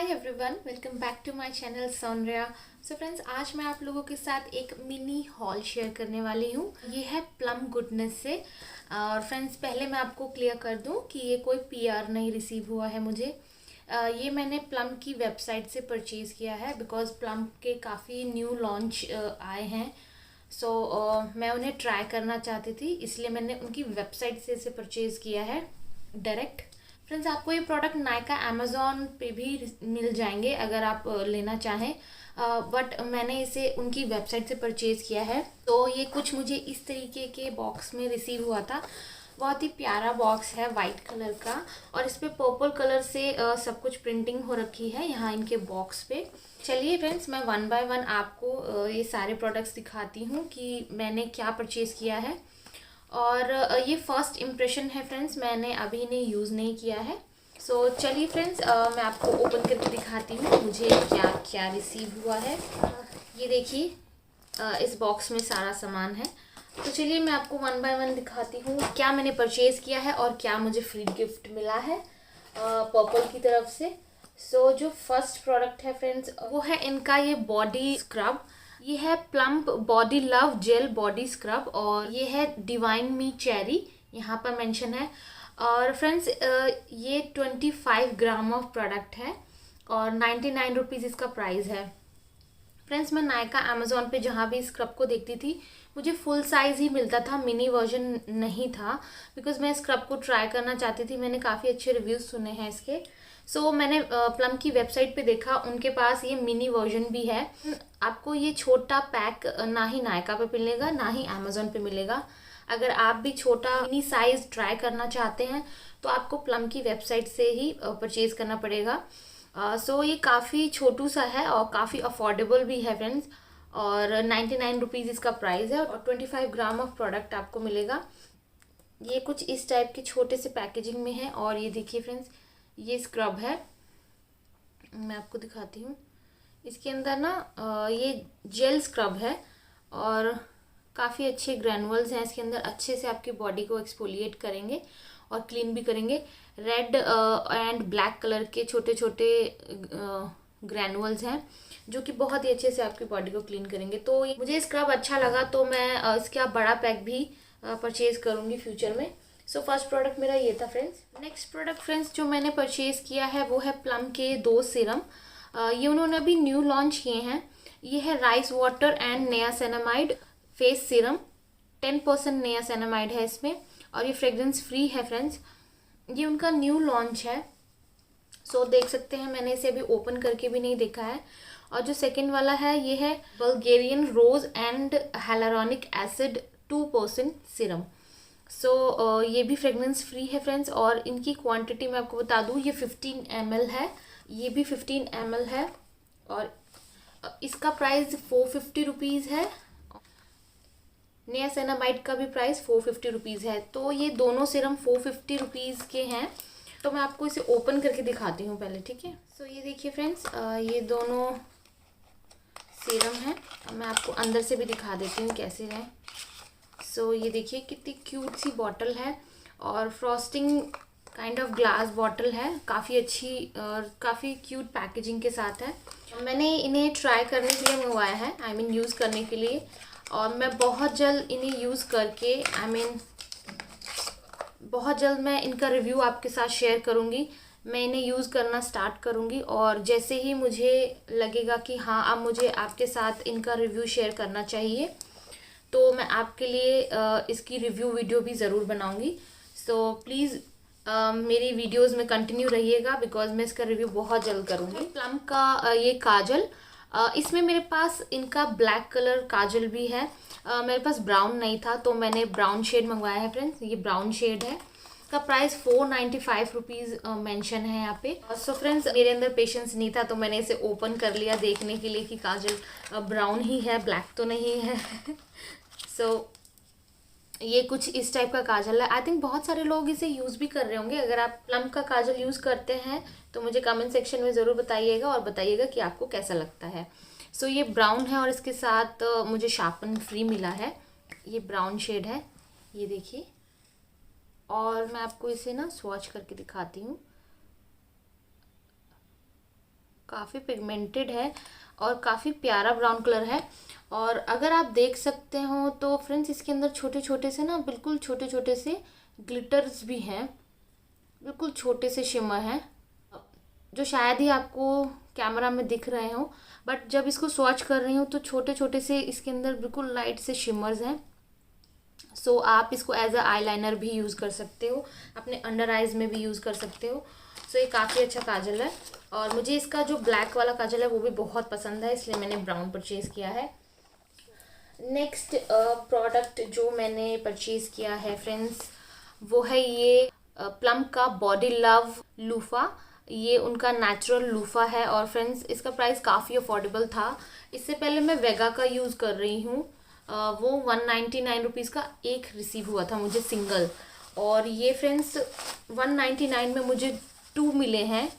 Hi everyone, welcome back to my channel Soundarya. So friends, आज मैं आप लोगों के साथ एक मिनी हॉल शेयर करने वाली हूँ। ये है प्लम गुडनेस से। और फ्रेंड्स, पहले मैं आपको क्लियर कर दूँ कि ये कोई पीआर नहीं रिसीव हुआ है मुझे। ये मैंने प्लम की वेबसाइट से परचेज़ किया है बिकॉज़ प्लम के काफ़ी न्यू लॉन्च आए हैं। मैं उन्हें ट्राई करना चाहती थी, इसलिए मैंने उनकी वेबसाइट से इसे परचेज़ किया है डायरेक्ट। फ्रेंड्स, आपको ये प्रोडक्ट नायका अमेज़ॉन पे भी मिल जाएंगे अगर आप लेना चाहें, बट मैंने इसे उनकी वेबसाइट से परचेज़ किया है। तो ये कुछ मुझे इस तरीके के बॉक्स में रिसीव हुआ था। बहुत ही प्यारा बॉक्स है वाइट कलर का, और इस पर पर्पल कलर से सब कुछ प्रिंटिंग हो रखी है यहाँ इनके बॉक्स पे। चलिए फ्रेंड्स, मैं वन बाय वन आपको ये सारे प्रोडक्ट्स दिखाती हूँ कि मैंने क्या परचेज़ किया है। और ये फर्स्ट इम्प्रेशन है फ्रेंड्स, मैंने अभी इन्हें यूज़ नहीं किया है। सो चलिए फ्रेंड्स, मैं आपको ओपन करके दिखाती हूँ मुझे क्या क्या रिसीव हुआ है। ये देखिए, इस बॉक्स में सारा सामान है। तो चलिए मैं आपको वन बाय वन दिखाती हूँ क्या मैंने परचेज़ किया है और क्या मुझे फ्री गिफ्ट मिला है पर्पल की तरफ से। जो फर्स्ट प्रोडक्ट है फ्रेंड्स, वो है इनका ये बॉडी स्क्रब। ये है plump body love jail body scrub, और ये है डिवाइन मी चेरी, यहाँ पर मेंशन है। और फ्रेंड्स, ये 25 ग्राम ऑफ प्रोडक्ट है और 99 रुपीज़ इसका प्राइस है। फ्रेंड्स, मैं नायका अमेज़ॉन पे जहाँ भी स्क्रब को देखती थी, मुझे फुल साइज़ ही मिलता था, मिनी वर्जन नहीं था। बिकॉज़ मैं स्क्रब को ट्राई करना चाहती थी, मैंने काफ़ी अच्छे रिव्यूज़ सुने हैं इसके। मैंने प्लम की वेबसाइट पे देखा, उनके पास ये मिनी वर्जन भी है। आपको ये छोटा पैक ना ही नायका पे मिलेगा ना ही अमेज़ॉन पे मिलेगा। अगर आप भी छोटा मिनी साइज़ ट्राई करना चाहते हैं तो आपको प्लम की वेबसाइट से ही परचेज़ करना पड़ेगा। ये काफ़ी छोटू सा है और काफ़ी अफोर्डेबल भी है फ्रेंड्स। और 99 रुपीज़ इसका प्राइस है और 25 ग्राम ऑफ प्रोडक्ट आपको मिलेगा। ये कुछ इस टाइप के छोटे से पैकेजिंग में है। और ये देखिए फ्रेंड्स, ये स्क्रब है, मैं आपको दिखाती हूँ। इसके अंदर ना ये जेल स्क्रब है और काफ़ी अच्छे ग्रैनुअल्स हैं इसके अंदर, अच्छे से आपकी बॉडी को एक्सफोलिएट करेंगे और क्लीन भी करेंगे। रेड एंड ब्लैक कलर के छोटे छोटे ग्रैनुअल्स हैं जो कि बहुत ही अच्छे से आपकी बॉडी को क्लीन करेंगे। तो मुझे स्क्रब अच्छा लगा, तो मैं इसका बड़ा पैक भी परचेज़ करूँगी फ्यूचर में। फर्स्ट प्रोडक्ट मेरा ये था फ्रेंड्स। नेक्स्ट प्रोडक्ट फ्रेंड्स जो मैंने परचेज़ किया है वो है प्लम के 2 सीरम। ये उन्होंने अभी न्यू लॉन्च किए हैं। ये है rice water and niacinamide face serum. 10% niacinamide है इसमें और ये फ्रेग्रेंस फ्री है फ्रेंड्स। ये उनका न्यू लॉन्च है। देख सकते हैं, मैंने इसे अभी ओपन करके भी नहीं देखा है। और जो सेकंड वाला है ये है Bulgarian rose and hyaluronic acid 2% serum. ये भी फ्रेग्रेंस फ्री है फ्रेंड्स। और इनकी क्वांटिटी मैं आपको बता दूं, ये 15 ml है, ये भी 15 ml है। और इसका प्राइस 450 रुपीज़ है। नियासिनामाइड का भी प्राइस 450 रुपीज़ है। तो ये दोनों सीरम 450 रुपीज़ के हैं। तो मैं आपको इसे ओपन करके दिखाती हूँ पहले, ठीक है। ये देखिए फ्रेंड्स, ये दोनों सीरम हैं। मैं आपको अंदर से भी दिखा देती हूँ कैसे हैं। ये देखिए कितनी क्यूट सी बॉटल है और frosting kind of glass bottle है, काफ़ी अच्छी और काफ़ी क्यूट पैकेजिंग के साथ है। मैंने इन्हें ट्राई करने के लिए मंगवाया है, आई मीन यूज़ करने के लिए। और मैं बहुत जल्द इन्हें यूज़ करके बहुत जल्द मैं इनका रिव्यू आपके साथ शेयर करूँगी। मैं इन्हें यूज़ करना स्टार्ट करूँगी और जैसे ही मुझे लगेगा कि हाँ, अब मुझे आपके साथ इनका रिव्यू शेयर करना चाहिए, तो मैं आपके लिए इसकी रिव्यू वीडियो भी ज़रूर बनाऊँगी। प्लीज़ मेरी वीडियोस में कंटिन्यू रहिएगा बिकॉज मैं इसका रिव्यू बहुत जल्द करूँगी। प्लम का ये काजल, इसमें मेरे पास इनका ब्लैक कलर काजल भी है। मेरे पास ब्राउन नहीं था तो मैंने ब्राउन शेड मंगवाया है फ्रेंड्स। ये ब्राउन शेड है, का प्राइस 495 रुपीज़ मेंशन है यहाँ पे। फ्रेंड्स, मेरे अंदर पेशेंस नहीं था तो मैंने इसे ओपन कर लिया देखने के लिए कि काजल ब्राउन ही है, ब्लैक तो नहीं है। ये कुछ इस टाइप का काजल है। आई थिंक बहुत सारे लोग इसे यूज़ भी कर रहे होंगे। अगर आप प्लम का काजल यूज़ करते हैं तो मुझे कमेंट सेक्शन में ज़रूर बताइएगा और बताइएगा कि आपको कैसा लगता है। ये ब्राउन है और इसके साथ मुझे शार्पन फ्री मिला है। ये ब्राउन शेड है, ये देखिए। और मैं आपको इसे ना स्वॉच करके दिखाती हूँ। काफ़ी पिगमेंटेड है और काफ़ी प्यारा ब्राउन कलर है। और अगर आप देख सकते हो तो फ्रेंड्स इसके अंदर छोटे छोटे से ना, बिल्कुल छोटे छोटे से ग्लिटर्स भी हैं, बिल्कुल छोटे से शिमर हैं जो शायद ही आपको कैमरा में दिख रहे हो, बट जब इसको स्वॉच कर रही हूँ तो छोटे छोटे से इसके अंदर बिल्कुल लाइट से शिमर्स हैं। सो आप इसको एज अ आईलाइनर भी यूज़ कर सकते हो, अपने अंडर आइज में भी यूज़ कर सकते हो। सो ये काफ़ी अच्छा काजल है और मुझे इसका जो ब्लैक वाला काजल है वो भी बहुत पसंद है, इसलिए मैंने ब्राउन परचेज़ किया है। नेक्स्ट प्रोडक्ट जो मैंने परचेज़ किया है फ्रेंड्स वो है ये प्लम का बॉडी लव लूफा। ये उनका नेचुरल लूफा है और फ्रेंड्स इसका प्राइस काफ़ी अफोर्डेबल था। इससे पहले मैं वेगा का यूज़ कर रही हूँ, वो 199 रुपीज़ का एक रिसीव हुआ था मुझे सिंगल, और ये फ्रेंड्स 199 में मुझे 2 मिले हैं।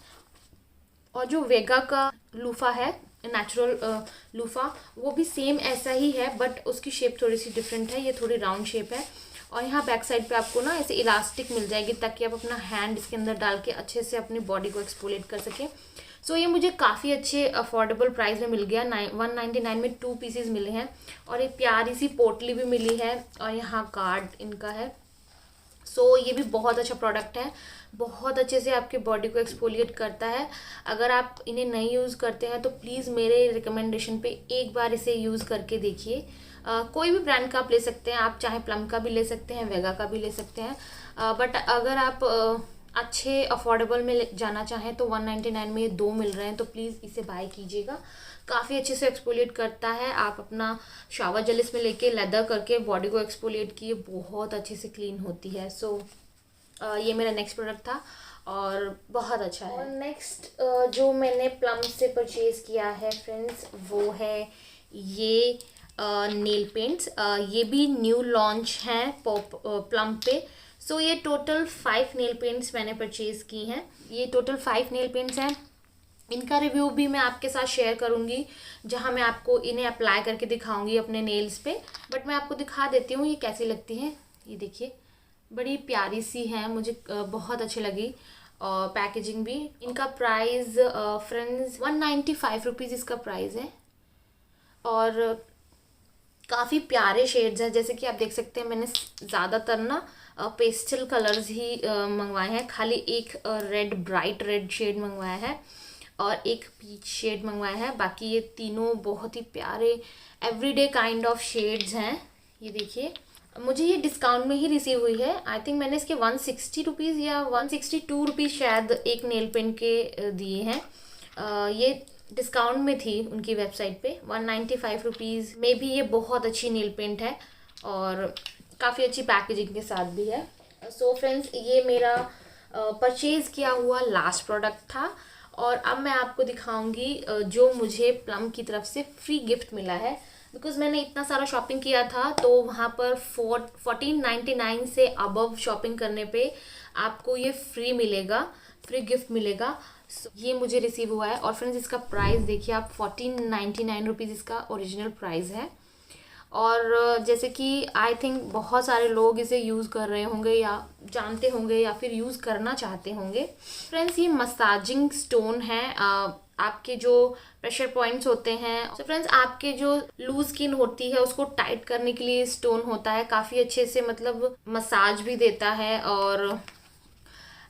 और जो वेगा का लूफा है, नेचुरल लूफा, वो भी सेम ऐसा ही है बट उसकी शेप थोड़ी सी डिफरेंट है, ये थोड़ी राउंड शेप है। और यहाँ बैक साइड पे आपको ना ऐसे इलास्टिक मिल जाएगी ताकि आप अपना हैंड इसके अंदर डाल के अच्छे से अपनी बॉडी को एक्सफोलिएट कर सकें। सो ये मुझे काफ़ी अच्छे अफोर्डेबल प्राइस में मिल गया। 199 में 2 पीसेस मिले हैं और एक प्यारी सी पोटली भी मिली है और यहाँ कार्ड इनका है। सो ये भी बहुत अच्छा प्रोडक्ट है, बहुत अच्छे से आपके बॉडी को एक्सफोलिएट करता है। अगर आप इन्हें नहीं यूज़ करते हैं तो प्लीज़ मेरे रिकमेंडेशन पे एक बार इसे यूज़ करके देखिए। कोई भी ब्रांड का आप ले सकते हैं, आप चाहे प्लम का भी ले सकते हैं, वेगा का भी ले सकते हैं, बट अगर आप अच्छे अफोर्डेबल में जाना चाहें तो 199 में ये 2 मिल रहे हैं, तो प्लीज़ इसे बाय कीजिएगा। काफ़ी अच्छे से एक्सफोलिएट करता है। आप अपना शावर जेल इसमें लेके लेदर करके बॉडी को एक्सफोलिएट किए, बहुत अच्छे से क्लीन होती है। सो ये मेरा नेक्स्ट प्रोडक्ट था और बहुत अच्छा है। और नेक्स्ट जो मैंने प्लम से परचेज़ किया है फ्रेंड्स वो है ये नेल पेंट्स। ये भी न्यू लॉन्च हैं प्लम पे। सो ये टोटल 5 नेल पेंट्स मैंने परचेज़ की हैं। ये टोटल 5 नेल पेंट्स हैं। इनका रिव्यू भी मैं आपके साथ शेयर करूंगी, जहां मैं आपको इन्हें अप्लाई करके दिखाऊंगी अपने नेल्स पे। बट मैं आपको दिखा देती हूँ ये कैसी लगती हैं। ये देखिए, बड़ी प्यारी सी हैं, मुझे बहुत अच्छी लगी। और पैकेजिंग भी। इनका प्राइस फ्रेंड्स 195 रुपीज़ इसका प्राइस है और काफ़ी प्यारे शेड्स हैं। जैसे कि आप देख सकते हैं मैंने ज़्यादातर ना पेस्टल कलर्स ही मंगवाए हैं। खाली एक रेड, ब्राइट रेड शेड मंगवाया है और एक पीच शेड मंगवाया है। बाकी ये तीनों बहुत ही प्यारे एवरीडे काइंड ऑफ शेड्स हैं। ये देखिए, मुझे ये डिस्काउंट में ही रिसीव हुई है। आई थिंक मैंने इसके 160 रुपीज़ या 162 रुपीज़ शायद एक नेल पेंट के दिए हैं। ये डिस्काउंट में थी उनकी वेबसाइट पे। 195 रुपीज़ में भी ये बहुत अच्छी नेल पेंट है और काफ़ी अच्छी पैकेजिंग के साथ भी है। सो फ्रेंड्स, ये मेरा परचेज़ किया हुआ लास्ट प्रोडक्ट था और अब मैं आपको दिखाऊंगी जो मुझे प्लम की तरफ से फ्री गिफ्ट मिला है। बिकॉज़ मैंने इतना सारा शॉपिंग किया था तो वहाँ पर 1499 से अबव शॉपिंग करने पे आपको ये फ्री मिलेगा, फ्री गिफ्ट मिलेगा। ये मुझे रिसीव हुआ है और फ्रेंड्स इसका प्राइस देखिए आप, 1499 रुपीज़ इसका ओरिजिनल प्राइस है। और जैसे कि आई थिंक बहुत सारे लोग इसे यूज़ कर रहे होंगे या जानते होंगे या फिर यूज़ करना चाहते होंगे। फ्रेंड्स ये मसाजिंग स्टोन है। आपके जो प्रेशर पॉइंट्स होते हैं, तो फ्रेंड्स आपके जो लूज स्किन होती है उसको टाइट करने के लिए स्टोन होता है। काफ़ी अच्छे से मतलब मसाज भी देता है। और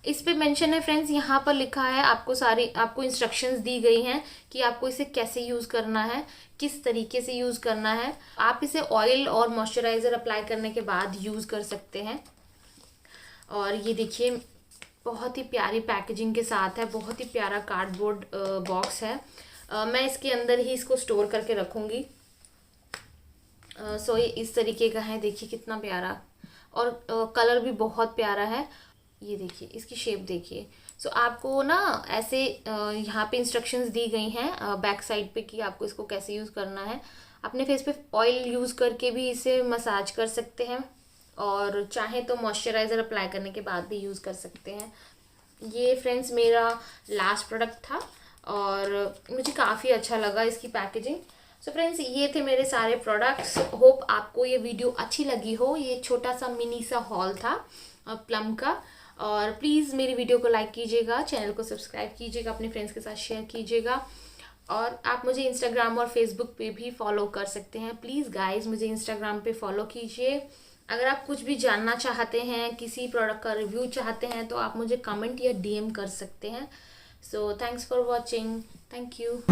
इस पे मेंशन है फ्रेंड्स, यहाँ पर लिखा है, आपको इंस्ट्रक्शंस दी गई हैं कि आपको इसे कैसे यूज़ करना है, किस तरीके से यूज़ करना है। आप इसे ऑयल और मॉइस्चराइज़र अप्लाई करने के बाद यूज़ कर सकते हैं। और ये देखिए, बहुत ही प्यारी पैकेजिंग के साथ है, बहुत ही प्यारा कार्डबोर्ड बॉक्स है। मैं इसके अंदर ही इसको स्टोर करके रखूँगी। सो ये इस तरीके का है, देखिए कितना प्यारा, और कलर भी बहुत प्यारा है। ये देखिए, इसकी शेप देखिए। सो आपको ना ऐसे यहाँ पे इंस्ट्रक्शंस दी गई हैं बैक साइड पे कि आपको इसको कैसे यूज़ करना है। अपने फेस पे ऑयल यूज़ करके भी इसे मसाज कर सकते हैं और चाहे तो मॉइस्चराइज़र अप्लाई करने के बाद भी यूज़ कर सकते हैं। ये फ्रेंड्स मेरा लास्ट प्रोडक्ट था और मुझे काफ़ी अच्छा लगा इसकी पैकेजिंग। सो फ्रेंड्स, ये थे मेरे सारे प्रोडक्ट्स। होप आपको ये वीडियो अच्छी लगी हो। ये छोटा सा मिनी सा हॉल था प्लम का। और प्लीज़ मेरी वीडियो को लाइक कीजिएगा, चैनल को सब्सक्राइब कीजिएगा, अपने फ्रेंड्स के साथ शेयर कीजिएगा। और आप मुझे इंस्टाग्राम और फेसबुक पे भी फॉलो कर सकते हैं। प्लीज़ गाइस मुझे इंस्टाग्राम पे फॉलो कीजिए। अगर आप कुछ भी जानना चाहते हैं, किसी प्रोडक्ट का रिव्यू चाहते हैं, तो आप मुझे कमेंट या डीएम कर सकते हैं। So thanks for watching. Thank you.